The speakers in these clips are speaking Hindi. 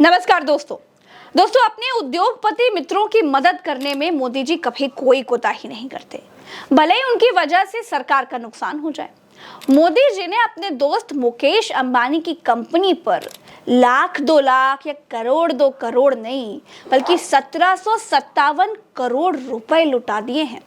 नमस्कार दोस्तों। अपने उद्योगपति मित्रों की मदद करने में मोदी जी कभी कोई कोताही नहीं करते, भले ही उनकी वजह से सरकार का नुकसान हो जाए। मोदी जी ने अपने दोस्त मुकेश अंबानी की कंपनी पर लाख 2 लाख या करोड़ 2 करोड़ नहीं बल्कि 1757 करोड़ रुपए लुटा दिए हैं।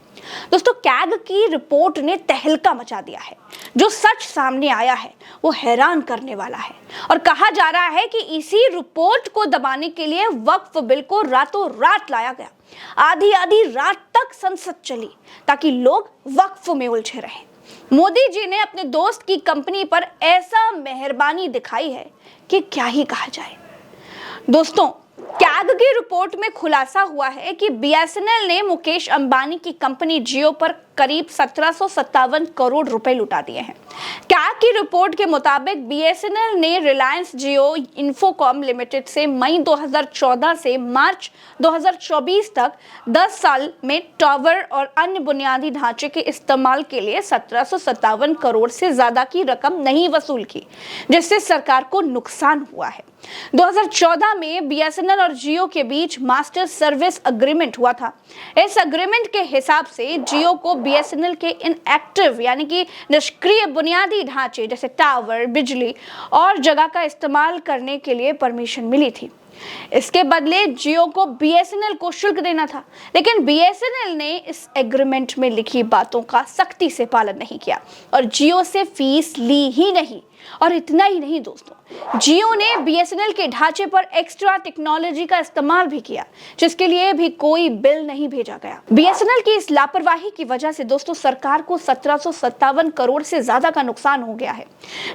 दोस्तों, कैग की रिपोर्ट ने तहलका मचा दिया है। जो सच सामने आया है वो हैरान करने वाला है और कहा जा रहा है कि इसी रिपोर्ट को दबाने के लिए वक्फ बिल को रातों रात लाया गया। आधी आधी रात तक संसद चली ताकि लोग वक्फ में उलझे रहें। मोदी जी ने अपने दोस्त की कंपनी पर ऐसा मेहरबानी दिखाई है कि क्या ही कहा जाए। दोस्तों, कैग की रिपोर्ट में खुलासा हुआ है कि बीएसएनएल ने मुकेश अंबानी की कंपनी जियो पर करीब 1757 करोड़ रुपए लुटा दिए हैं। कैग की रिपोर्ट के मुताबिक बीएसएनएल ने रिलायंस जियो इंफोकॉम लिमिटेड से मई 2014 से मार्च 2024 तक 10 साल में टावर और अन्य बुनियादी ढांचे के इस्तेमाल के लिए 1757 करोड़ से ज्यादा की रकम नहीं वसूल की, जिससे सरकार को नुकसान हुआ है। 2014 में बीएसएनएल और जियो के बीच मास्टर सर्विस एग्रीमेंट हुआ था। इस एग्रीमेंट के हिसाब से जियो को बीएसएनएल के इनएक्टिव यानी कि निष्क्रिय बुनियादी ढांचे जैसे टावर, बिजली और जगह का इस्तेमाल करने के लिए परमिशन मिली थी। इसके बदले जियो को बीएसएनएल को शुल्क देना था, लेकिन बीएसएनएल ने इस एग्रीमेंट में लिखी बातों का सख्ती से पालन नहीं किया और जियो से फीस ली ही नहीं। और इतना ही नहीं दोस्तों, जियो ने बीएसएनएल के ढांचे पर एक्स्ट्रा टेक्नोलॉजी का इस्तेमाल भी किया, जिसके लिए भी कोई बिल नहीं भेजा गया। बीएसएनएल की इस लापरवाही की वजह से दोस्तों सरकार को 1757 करोड़ से ज्यादा का नुकसान हो गया है।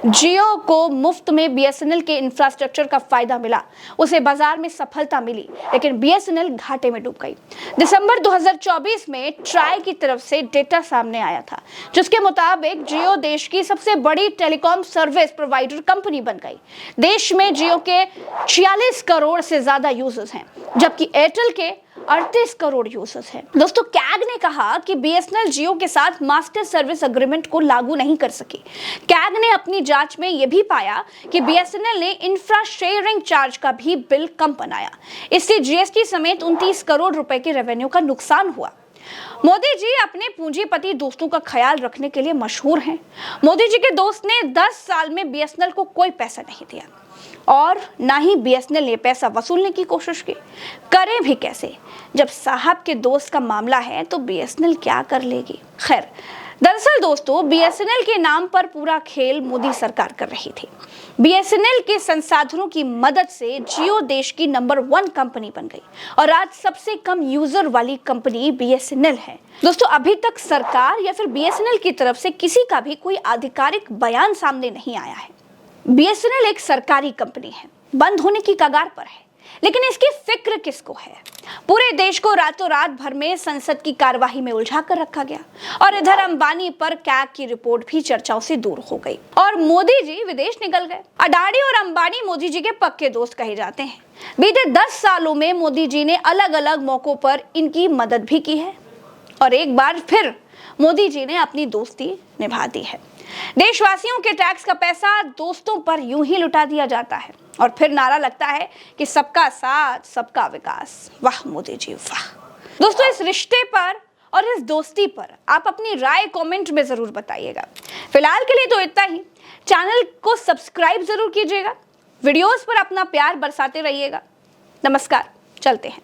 जियो को मुफ्त में बीएसएनएल के इंफ्रास्ट्रक्चर का फायदा मिला, उसे बाजार में सफलता मिली, लेकिन बीएसएनएल घाटे में डूब गई। दिसंबर 2024 में ट्राई की तरफ से डेटा सामने आया था, जिसके मुताबिक जियो देश की सबसे बड़ी टेलीकॉम सर्विस प्रोवाइडर कंपनी बन गई। देश में जियो के 46 करोड़ से ज्यादा यूजर्स हैं, जबकि एयरटेल के 38 करोड़ यूजर्स हैं। दोस्तों, कैग ने कहा कि बीएसएनएल जियो के साथ मास्टर सर्विस एग्रीमेंट को लागू नहीं कर सकी। कैग ने अपनी जांच में यह भी पाया कि बीएसएनएल ने इंफ्रा शेयरिंग चार्ज का भी बिल कम बनाया। इससे जीएसटी समेत 29 करोड़ रुपए के रेवेन्यू का नुकसान हुआ। मोदी जी अपने पूंजीपति दोस्तों का ख्याल रखने के लिए मशहूर हैं। मोदी जी के दोस्त ने 10 साल में बीएसएनएल को कोई पैसा नहीं दिया और ना ही बीएसएनएल ने पैसा वसूलने की कोशिश की। करें भी कैसे? जब साहब के दोस्त का मामला है तो बीएसएनएल क्या कर लेगी। खैर, दरअसल दोस्तों बीएसएनएल के नाम पर पूरा खेल मोदी सरकार कर रही थी। बीएसएनएल के संसाधनों की मदद से जियो देश की नंबर 1 कंपनी बन गई और आज सबसे कम यूजर वाली कंपनी बीएसएनएल है। दोस्तों, अभी तक सरकार या फिर बीएसएनएल की तरफ से किसी का भी कोई आधिकारिक बयान सामने नहीं आया है। बीएसएनएल एक सरकारी कंपनी है, बंद होने की कगार पर है, लेकिन इसकी फिक्र किसको है? पूरे देश को रातों रात भर में संसद की कार्यवाही में उलझा कर रखा गया और इधर अंबानी पर कैग की रिपोर्ट भी चर्चाओं से दूर हो गई और मोदी जी विदेश निकल गए। अडानी और अंबानी मोदी जी के पक्के दोस्त कहे जाते हैं। बीते 10 सालों में मोदी जी ने अलग अलग मौकों पर इनकी मदद भी की है और एक बार फिर मोदी जी ने अपनी दोस्ती निभा दी है। देशवासियों के टैक्स का पैसा दोस्तों पर यूं ही लुटा दिया जाता है और फिर नारा लगता है कि सबका साथ सबका विकास। वाह मोदी जी वाह। दोस्तों, इस रिश्ते पर और इस दोस्ती पर आप अपनी राय कमेंट में जरूर बताइएगा। फिलहाल के लिए तो इतना ही। चैनल को सब्सक्राइब जरूर कीजिएगा, वीडियोस पर अपना प्यार बरसाते रहिएगा। नमस्कार, चलते हैं।